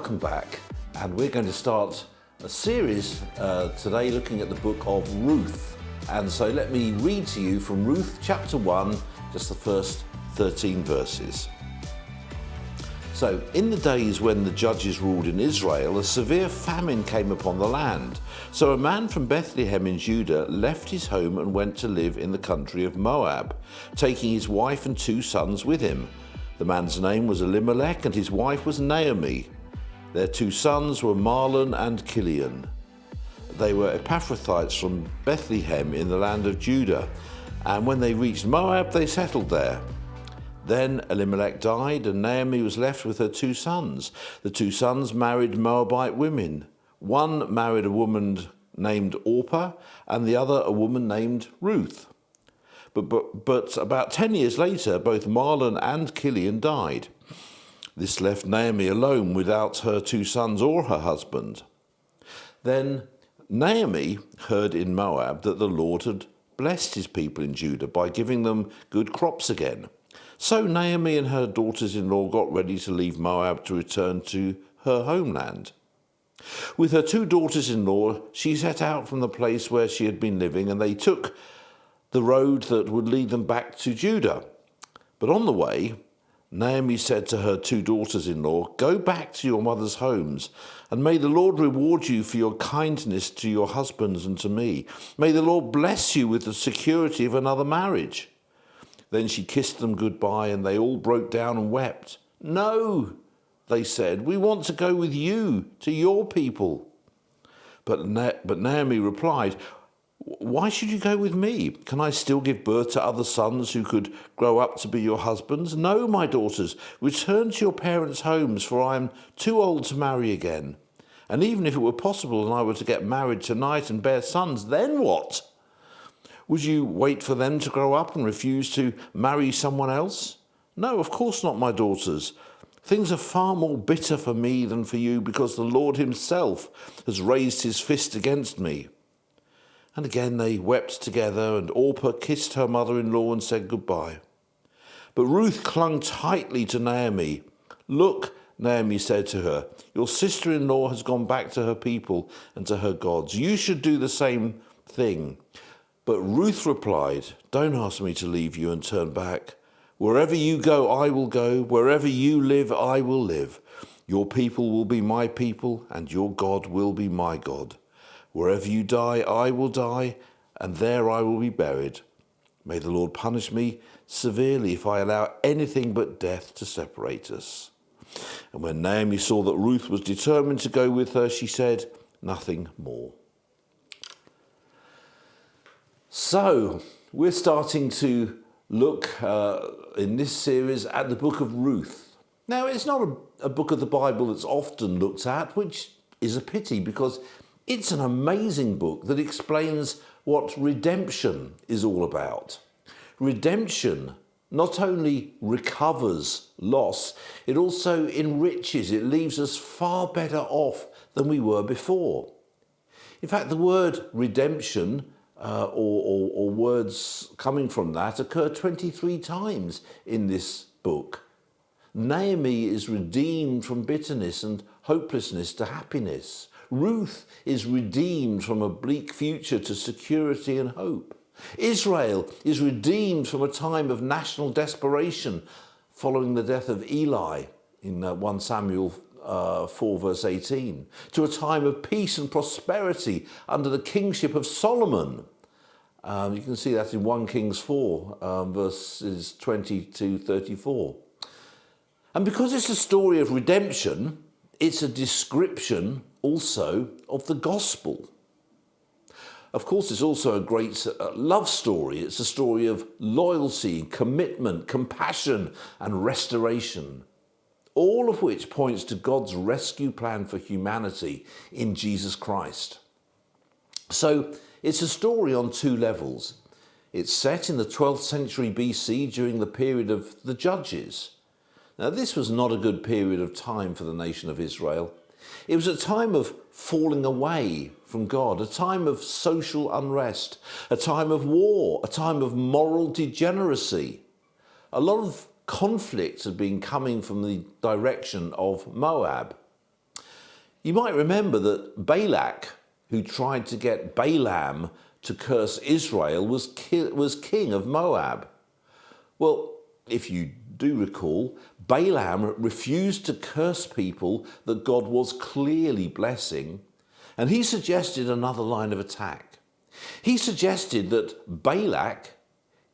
welcome back. And we're going to start a series today looking at the book of Ruth. And so let me read to you from Ruth chapter 1, just the first 13 verses. So, in the days when the judges ruled in Israel, a severe famine came upon the land. So a man from Bethlehem in Judah left his home and went to live in the country of Moab, taking his wife and 2 sons with him. The man's name was Elimelech and his wife was Naomi. Their 2 sons were Mahlon and Chilion. They were Epaphrathites from Bethlehem in the land of Judah, and when they reached Moab, they settled there. Then Elimelech died, and Naomi was left with her 2 sons. The 2 sons married Moabite women. One married a woman named Orpah, and the other a woman named Ruth. But about 10 years later, both Mahlon and Chilion died. This left Naomi alone without her 2 sons or her husband. Then Naomi heard in Moab that the Lord had blessed his people in Judah by giving them good crops again. So Naomi and her daughters-in-law got ready to leave Moab to return to her homeland. With her 2 daughters-in-law, she set out from the place where she had been living, and they took the road that would lead them back to Judah. But on the way, Naomi said to her 2 daughters-in-law, "Go back to your mother's homes, and may the Lord reward you for your kindness to your husbands and to me. May the Lord bless you with the security of another marriage." Then she kissed them goodbye, and they all broke down and wept. "No," they said, "we want to go with you to your people." But Naomi replied, "Why should you go with me? Can I still give birth to other sons who could grow up to be your husbands? No, my daughters, return to your parents' homes, for I am too old to marry again. And even if it were possible and I were to get married tonight and bear sons, then what? Would you wait for them to grow up and refuse to marry someone else? No, of course not, my daughters. Things are far more bitter for me than for you, because the Lord himself has raised his fist against me." And again they wept together, and Orpah kissed her mother-in-law and said goodbye. But Ruth clung tightly to Naomi. "Look," Naomi said to her, "your sister-in-law has gone back to her people and to her gods. You should do the same thing." But Ruth replied, "Don't ask me to leave you and turn back. Wherever you go, I will go. Wherever you live, I will live. Your people will be my people, and your God will be my God. Wherever you die, I will die, and there I will be buried. May the Lord punish me severely if I allow anything but death to separate us." And when Naomi saw that Ruth was determined to go with her, she said nothing more. So, we're starting to look in this series at the book of Ruth. Now, it's not a book of the Bible that's often looked at, which is a pity, because it's an amazing book that explains what redemption is all about. Redemption not only recovers loss, it also enriches. It leaves us far better off than we were before. In fact, the word redemption, or words coming from that, occur 23 times in this book. Naomi is redeemed from bitterness and hopelessness to happiness. Ruth is redeemed from a bleak future to security and hope. Israel is redeemed from a time of national desperation following the death of Eli in 1 Samuel 4 verse 18, to a time of peace and prosperity under the kingship of Solomon. You can see that in 1 Kings 4 verses 20 to 34. And because it's a story of redemption, it's a description also of the gospel. Of course, it's also a great love story. It's a story of loyalty, commitment, compassion, and restoration, all of which points to God's rescue plan for humanity in Jesus Christ. So it's a story on 2 levels. It's set in the 12th century BC during the period of the Judges. Now, this was not a good period of time for the nation of Israel. It was a time of falling away from God, a time of social unrest, a time of war, a time of moral degeneracy. A lot of conflict had been coming from the direction of Moab. You might remember that Balak, who tried to get Balaam to curse Israel, was king of Moab. Well, if you do recall, Balaam refused to curse people that God was clearly blessing, and he suggested another line of attack. He suggested that Balak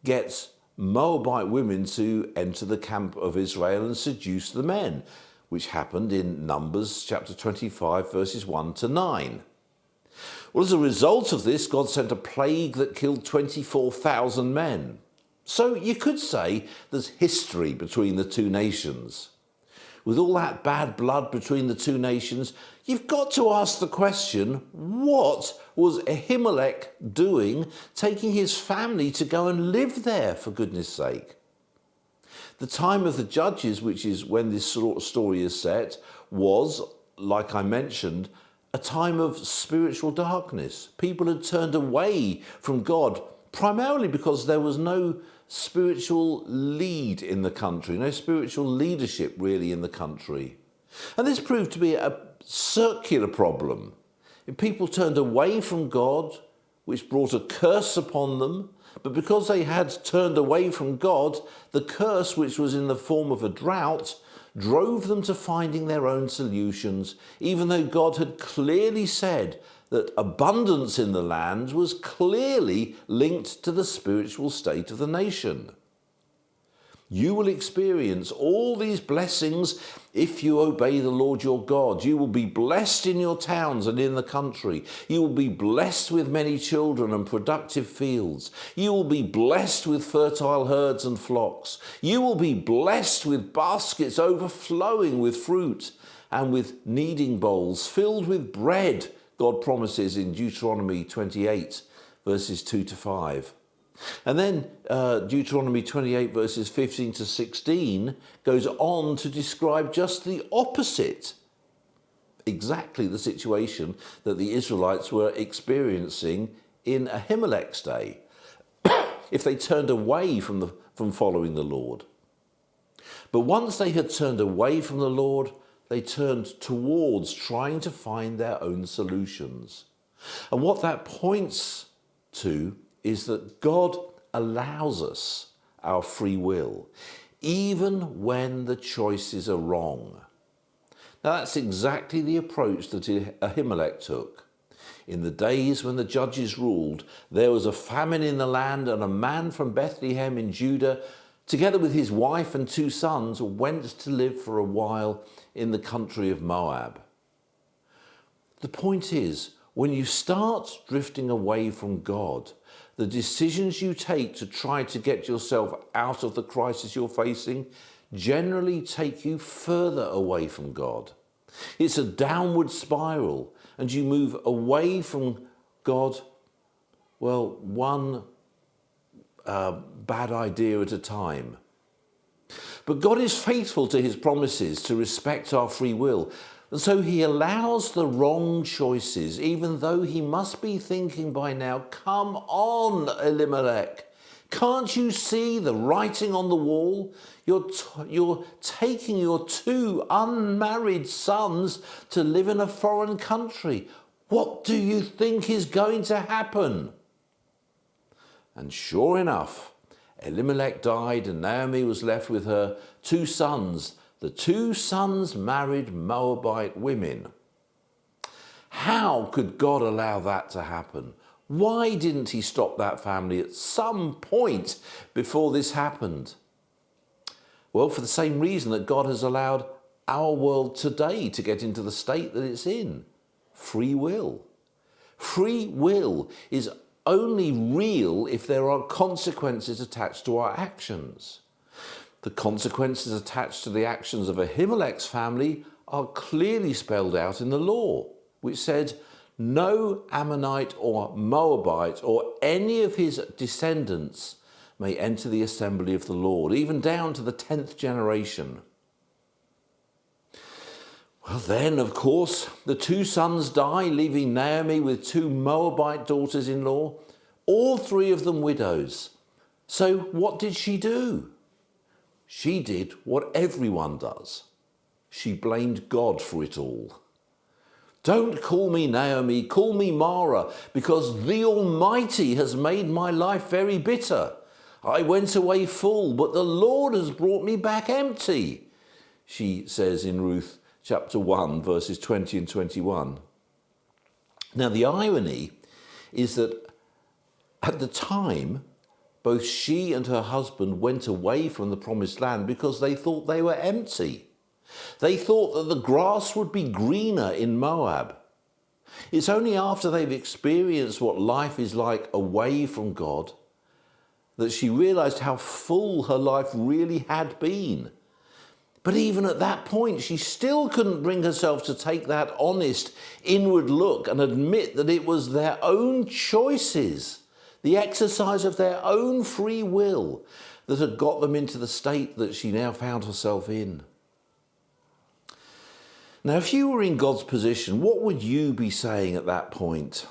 gets Moabite women to enter the camp of Israel and seduce the men, which happened in Numbers chapter 25, verses 1 to 9. Well, as a result of this, God sent a plague that killed 24,000 men. So you could say there's history between the two nations. With all that bad blood between the two nations, you've got to ask the question, what was Ahimelech doing, taking his family to go and live there, for goodness sake? The time of the Judges, which is when this sort of story is set, was, like I mentioned, a time of spiritual darkness. People had turned away from God, primarily because there was no spiritual lead in the country, no spiritual leadership really in the country. And this proved to be a circular problem. If people turned away from God, which brought a curse upon them, but because they had turned away from God, the curse, which was in the form of a drought, drove them to finding their own solutions, even though God had clearly said that abundance in the land was clearly linked to the spiritual state of the nation. You will experience all these blessings if you obey the Lord your God. You will be blessed in your towns and in the country. You will be blessed with many children and productive fields. You will be blessed with fertile herds and flocks. You will be blessed with baskets overflowing with fruit and with kneading bowls filled with bread, God promises in Deuteronomy 28, verses 2 to 5. And then Deuteronomy 28 verses 15 to 16 goes on to describe just the opposite. Exactly the situation that the Israelites were experiencing in Ahimelech's day if they turned away from following the Lord. But once they had turned away from the Lord, they turned towards trying to find their own solutions. And what that points to is that God allows us our free will, even when the choices are wrong. Now that's exactly the approach that Ahimelech took. In the days when the judges ruled, there was a famine in the land, and a man from Bethlehem in Judah, together with his wife and 2 sons, went to live for a while in the country of Moab. The point is, when you start drifting away from God, the decisions you take to try to get yourself out of the crisis you're facing generally take you further away from God. It's a downward spiral, and you move away from God, well, one bad idea at a time. But God is faithful to his promises to respect our free will. And so he allows the wrong choices, even though he must be thinking by now, come on, Elimelech, can't you see the writing on the wall? You're taking your 2 unmarried sons to live in a foreign country. What do you think is going to happen? And sure enough, Elimelech died, and Naomi was left with her 2 sons. The 2 sons married Moabite women. How could God allow that to happen? Why didn't he stop that family at some point before this happened? Well, for the same reason that God has allowed our world today to get into the state that it's in. Free will. Free will is only real if there are consequences attached to our actions. The consequences attached to the actions of Ahimelech's family are clearly spelled out in the law, which said, no Ammonite or Moabite or any of his descendants may enter the assembly of the Lord, even down to the 10th generation. Well then, of course, the 2 sons die, leaving Naomi with 2 Moabite daughters-in-law, all 3 of them widows. So what did she do? She did what everyone does. She blamed God for it all. Don't call me Naomi, call me Mara, because the Almighty has made my life very bitter. I went away full, but the Lord has brought me back empty, she says in Ruth chapter 1, verses 20 and 21. Now, the irony is that at the time, both she and her husband went away from the promised land because they thought they were empty. They thought that the grass would be greener in Moab. It's only after they've experienced what life is like away from God that she realized how full her life really had been. But even at that point, she still couldn't bring herself to take that honest inward look and admit that it was their own choices, the exercise of their own free will, that had got them into the state that she now found herself in. Now, if you were in God's position, what would you be saying at that point?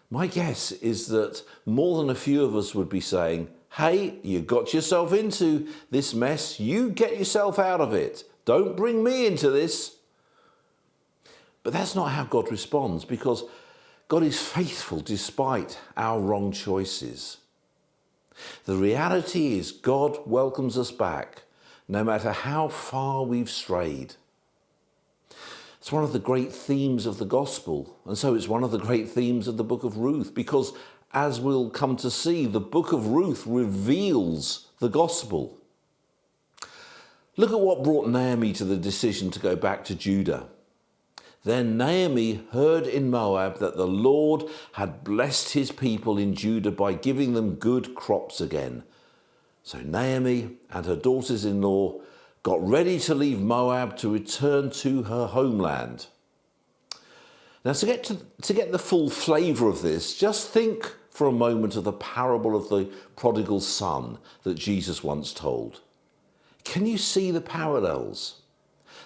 My guess is that more than a few of us would be saying, hey, you got yourself into this mess. You get yourself out of it. Don't bring me into this. But that's not how God responds, because God is faithful despite our wrong choices. The reality is God welcomes us back no matter how far we've strayed. It's one of the great themes of the gospel, and so it's one of the great themes of the book of Ruth, because as we'll come to see, the book of Ruth reveals the gospel. Look at what brought Naomi to the decision to go back to Judah. Then Naomi heard in Moab that the Lord had blessed his people in Judah by giving them good crops again. So Naomi and her daughters-in-law got ready to leave Moab to return to her homeland. Now, to get the full flavour of this, just think for a moment of the parable of the prodigal son that Jesus once told. Can you see the parallels?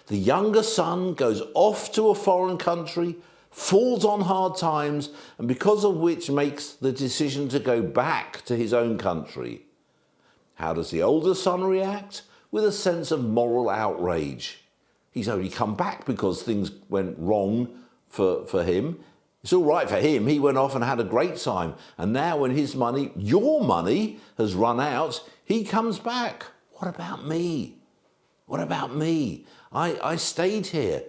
The younger son goes off to a foreign country, falls on hard times, and because of which makes the decision to go back to his own country. How does the older son react? With a sense of moral outrage. He's only come back because things went wrong for him. It's all right for him. He went off and had a great time. And now when his money, your money, has run out, he comes back. What about me? What about me? I stayed here.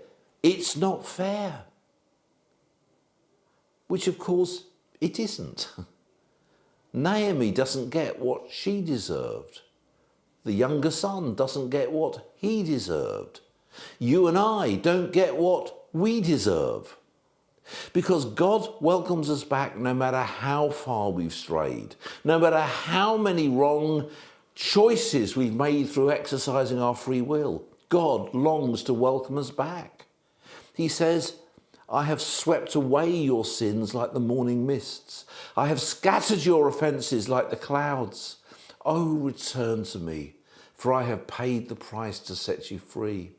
It's not fair. Which, of course, it isn't. Naomi doesn't get what she deserved. The younger son doesn't get what he deserved. You and I don't get what we deserve. Because God welcomes us back no matter how far we've strayed, no matter how many wrong choices we've made through exercising our free will. God longs to welcome us back. He says, I have swept away your sins like the morning mists. I have scattered your offences like the clouds. Oh, return to me, for I have paid the price to set you free.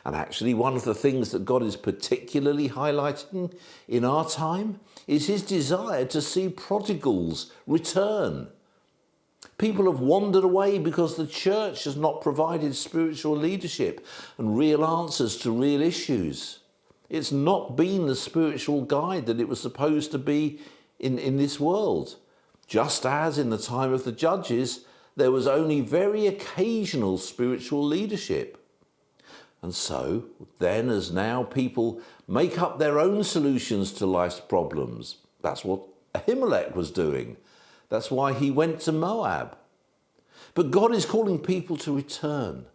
And actually, one of the things that God is particularly highlighting in our time is his desire to see prodigals return. People have wandered away because the church has not provided spiritual leadership and real answers to real issues. It's not been the spiritual guide that it was supposed to be in this world. Just as in the time of the judges, there was only very occasional spiritual leadership. And so, then as now, people make up their own solutions to life's problems. That's what Ahimelech was doing. That's why he went to Moab. But God is calling people to return.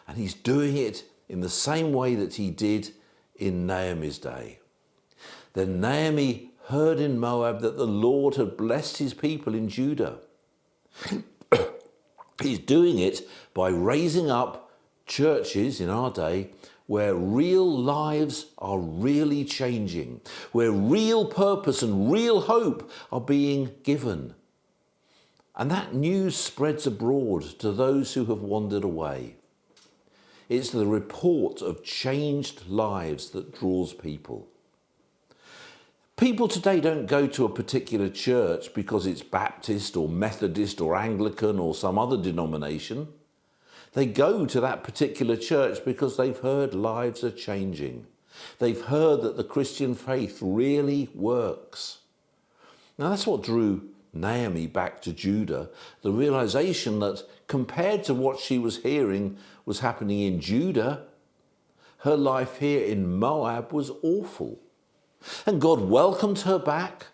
And he's doing it in the same way that he did in Naomi's day. Then Naomi heard in Moab that the Lord had blessed his people in Judah. He's doing it by raising up churches in our day where real lives are really changing, where real purpose and real hope are being given. And that news spreads abroad to those who have wandered away. It's the report of changed lives that draws people. People today don't go to a particular church because it's Baptist or Methodist or Anglican or some other denomination. They go to that particular church because they've heard lives are changing. They've heard that the Christian faith really works. Now that's what drew Naomi back to Judah, the realization that compared to what she was hearing was happening in Judah, her life here in Moab was awful. And God welcomed her back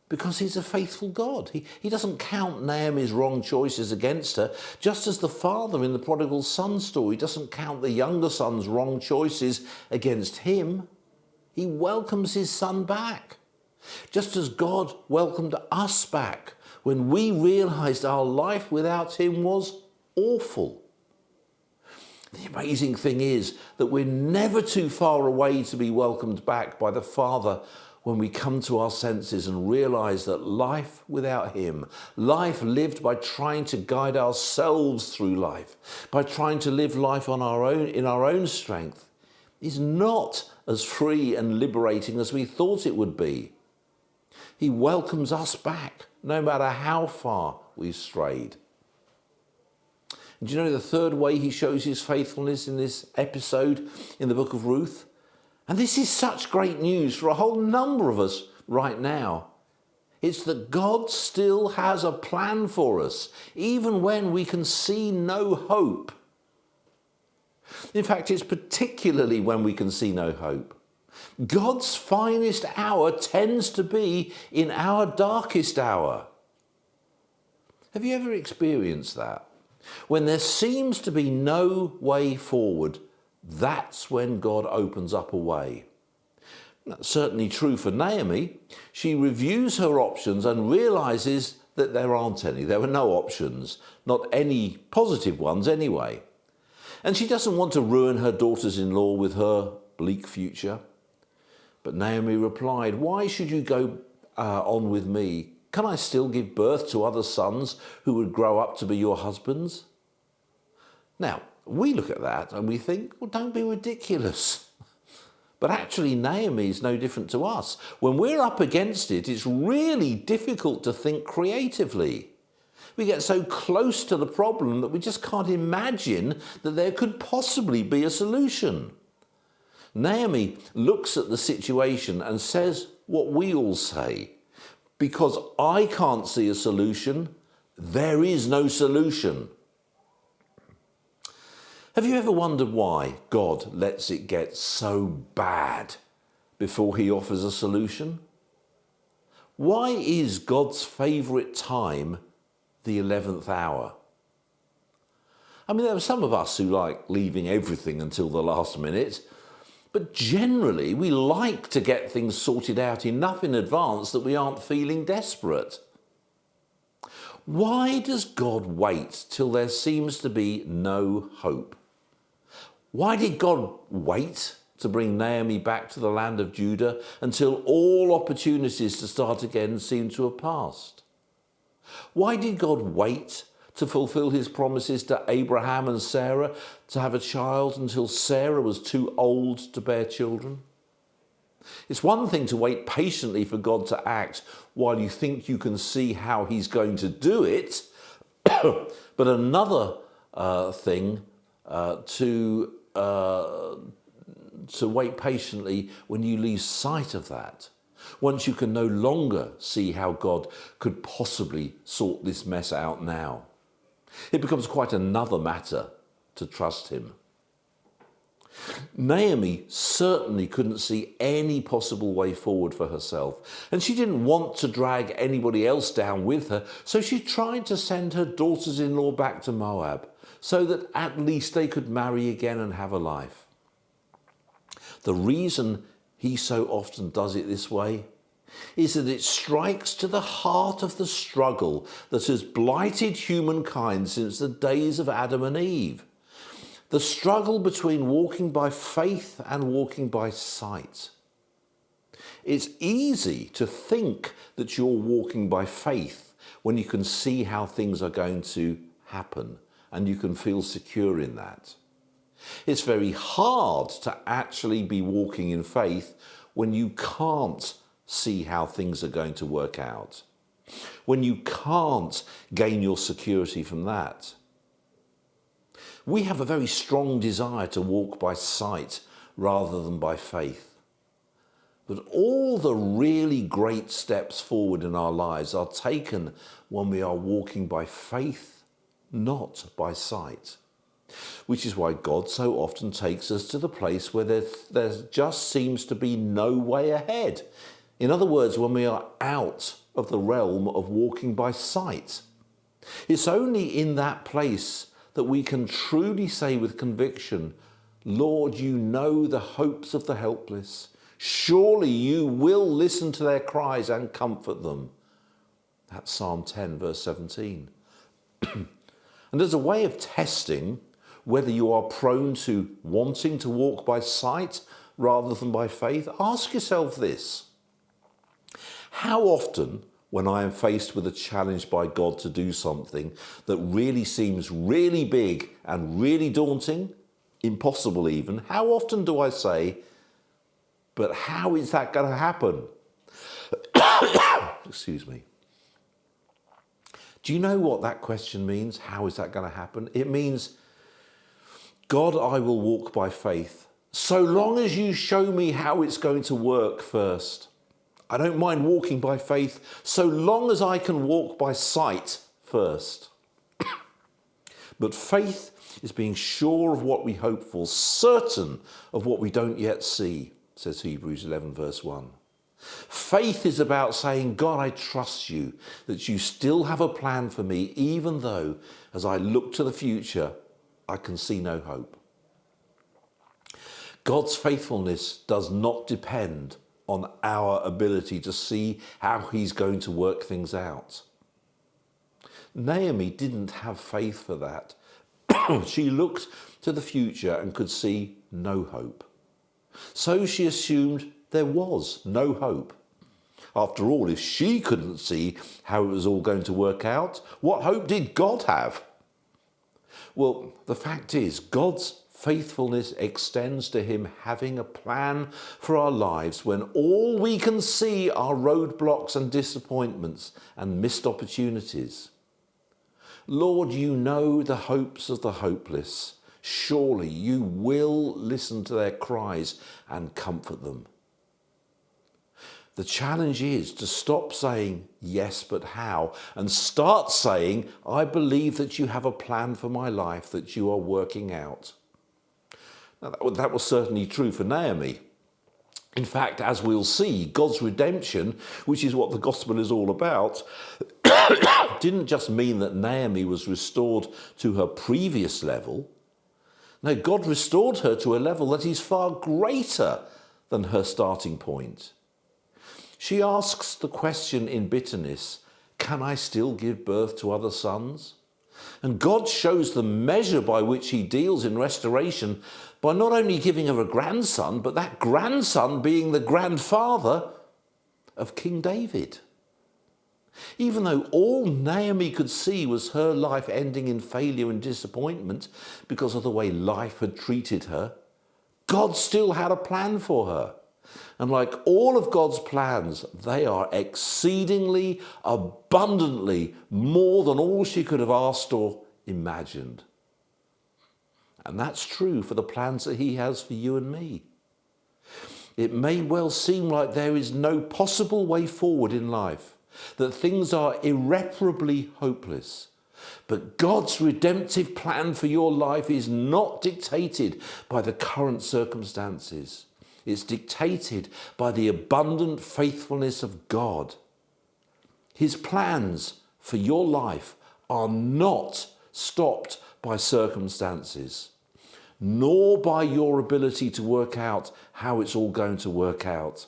because he's a faithful God. He doesn't count Naomi's wrong choices against her, just as the father in the prodigal son story doesn't count the younger son's wrong choices against him. He welcomes his son back, just as God welcomed us back when we realized our life without him was awful. The amazing thing is that we're never too far away to be welcomed back by the Father when we come to our senses and realize that life without him, life lived by trying to guide ourselves through life, by trying to live life on our own, in our own strength, is not as free and liberating as we thought it would be. He welcomes us back, no matter how far we've strayed. And do you know the third way he shows his faithfulness in this episode in the book of Ruth? And this is such great news for a whole number of us right now. It's that God still has a plan for us, even when we can see no hope. In fact, it's particularly when we can see no hope. God's finest hour tends to be in our darkest hour. Have you ever experienced that? When there seems to be no way forward, that's when God opens up a way. That's certainly true for Naomi. She reviews her options and realizes that there aren't any. There were no options, not any positive ones anyway. And she doesn't want to ruin her daughters-in-law with her bleak future. But Naomi replied, "Why should you go on with me? Can I still give birth to other sons who would grow up to be your husbands?" Now, we look at that and we think, well, don't be ridiculous. But actually, Naomi is no different to us. When we're up against it, it's really difficult to think creatively. We get so close to the problem that we just can't imagine that there could possibly be a solution. Naomi looks at the situation and says what we all say. Because I can't see a solution, there is no solution. Have you ever wondered why God lets it get so bad before he offers a solution? Why is God's favourite time the 11th hour? I mean, there are some of us who like leaving everything until the last minute, but generally we like to get things sorted out enough in advance that we aren't feeling desperate. Why does God wait till there seems to be no hope? Why did God wait to bring Naomi back to the land of Judah until all opportunities to start again seemed to have passed? Why did God wait to fulfill his promises to Abraham and Sarah to have a child until Sarah was too old to bear children? It's one thing to wait patiently for God to act while you think you can see how he's going to do it, but another thing to wait patiently when you lose sight of that, once you can no longer see how God could possibly sort this mess out now. It becomes quite another matter to trust him. Naomi certainly couldn't see any possible way forward for herself, and she didn't want to drag anybody else down with her, so she tried to send her daughters-in-law back to Moab so that at least they could marry again and have a life. The reason he so often does it this way is that it strikes to the heart of the struggle that has blighted humankind since the days of Adam and Eve. The struggle between walking by faith and walking by sight. It's easy to think that you're walking by faith when you can see how things are going to happen and you can feel secure in that. It's very hard to actually be walking in faith when you can't see how things are going to work out, when you can't gain your security from that. We have a very strong desire to walk by sight rather than by faith. But all the really great steps forward in our lives are taken when we are walking by faith, not by sight. Which is why God so often takes us to the place where there just seems to be no way ahead. In other words, when we are out of the realm of walking by sight. It's only in that place that we can truly say with conviction, Lord, you know the hopes of the helpless. Surely you will listen to their cries and comfort them. That's Psalm 10, verse 17. And as a way of testing whether you are prone to wanting to walk by sight rather than by faith, ask yourself this. How often, when I am faced with a challenge by God to do something that really seems really big and really daunting, impossible even, how often do I say, but how is that going to happen? Excuse me. Do you know what that question means? How is that going to happen? It means, God, I will walk by faith, so long as you show me how it's going to work first. I don't mind walking by faith, so long as I can walk by sight first. But faith is being sure of what we hope for, certain of what we don't yet see, says Hebrews 11, verse 1. Faith is about saying, God, I trust you, that you still have a plan for me, even though, as I look to the future, I can see no hope. God's faithfulness does not depend on our ability to see how he's going to work things out. Naomi didn't have faith for that. She looked to the future and could see no hope. So she assumed there was no hope. After all, if she couldn't see how it was all going to work out, what hope did God have? Well, the fact is, God's faithfulness extends to him having a plan for our lives when all we can see are roadblocks and disappointments and missed opportunities. Lord, you know the hopes of the hopeless. Surely you will listen to their cries and comfort them. The challenge is to stop saying, yes, but how? And start saying, I believe that you have a plan for my life that you are working out. Now, that was certainly true for Naomi. In fact, as we'll see, God's redemption, which is what the gospel is all about, didn't just mean that Naomi was restored to her previous level. No, God restored her to a level that is far greater than her starting point. She asks the question in bitterness, can I still give birth to other sons? And God shows the measure by which he deals in restoration by not only giving her a grandson, but that grandson being the grandfather of King David. Even though all Naomi could see was her life ending in failure and disappointment because of the way life had treated her, God still had a plan for her. And like all of God's plans, they are exceedingly, abundantly more than all she could have asked or imagined. And that's true for the plans that he has for you and me. It may well seem like there is no possible way forward in life, that things are irreparably hopeless. But God's redemptive plan for your life is not dictated by the current circumstances. It's dictated by the abundant faithfulness of God. His plans for your life are not stopped by circumstances, nor by your ability to work out how it's all going to work out.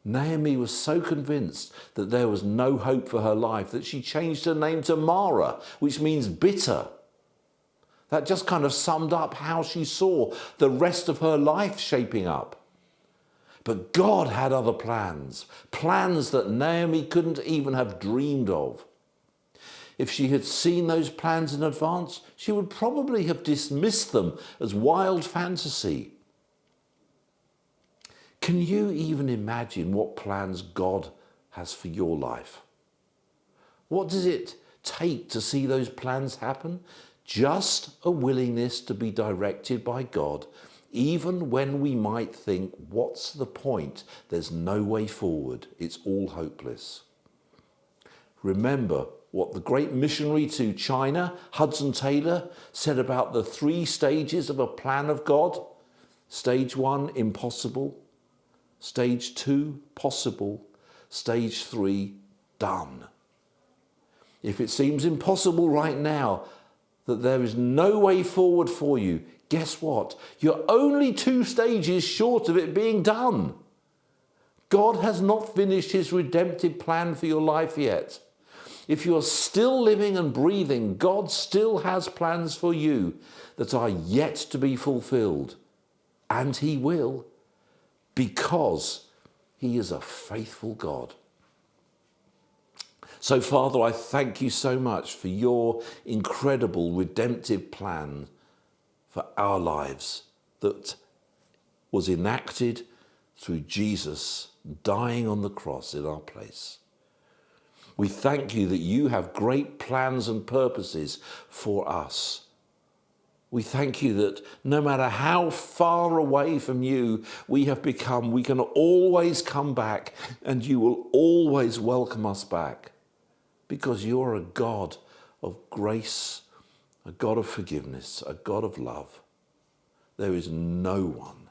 Naomi was so convinced that there was no hope for her life that she changed her name to Mara, which means bitter. That just kind of summed up how she saw the rest of her life shaping up. But God had other plans, plans that Naomi couldn't even have dreamed of. If she had seen those plans in advance, she would probably have dismissed them as wild fantasy. Can you even imagine what plans God has for your life? What does it take to see those plans happen? Just a willingness to be directed by God, even when we might think, what's the point? There's no way forward. It's all hopeless. Remember what the great missionary to China, Hudson Taylor, said about the 3 stages of a plan of God. Stage 1, impossible. Stage 2, possible. Stage 3, done. If it seems impossible right now, that there is no way forward for you, guess what? You're only 2 stages short of it being done. God has not finished his redemptive plan for your life yet. If you're still living and breathing, God still has plans for you that are yet to be fulfilled. And he will, because he is a faithful God. So, Father, I thank you so much for your incredible redemptive plan for our lives that was enacted through Jesus dying on the cross in our place. We thank you that you have great plans and purposes for us. We thank you that no matter how far away from you we have become, we can always come back and you will always welcome us back. Because you're a God of grace, a God of forgiveness, a God of love. There is no one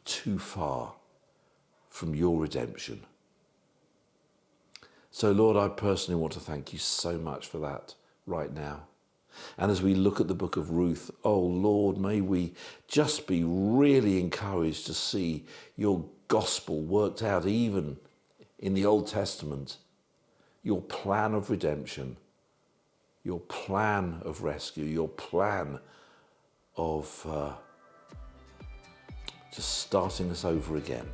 too far from your redemption. So, Lord, I personally want to thank you so much for that right now. And as we look at the book of Ruth, oh, Lord, may we just be really encouraged to see your gospel worked out even in the Old Testament. Your plan of redemption, your plan of rescue, your plan of just starting us over again.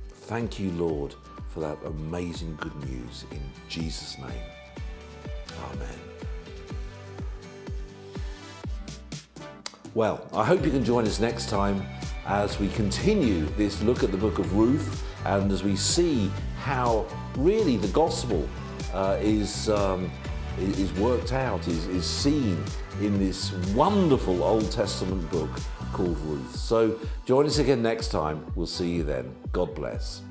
Thank you, Lord, for that amazing good news in Jesus' name. Amen. Well, I hope you can join us next time as we continue this look at the book of Ruth and as we see how really the gospel is worked out, is seen in this wonderful Old Testament book called Ruth. So join us again next time. We'll see you then. God bless.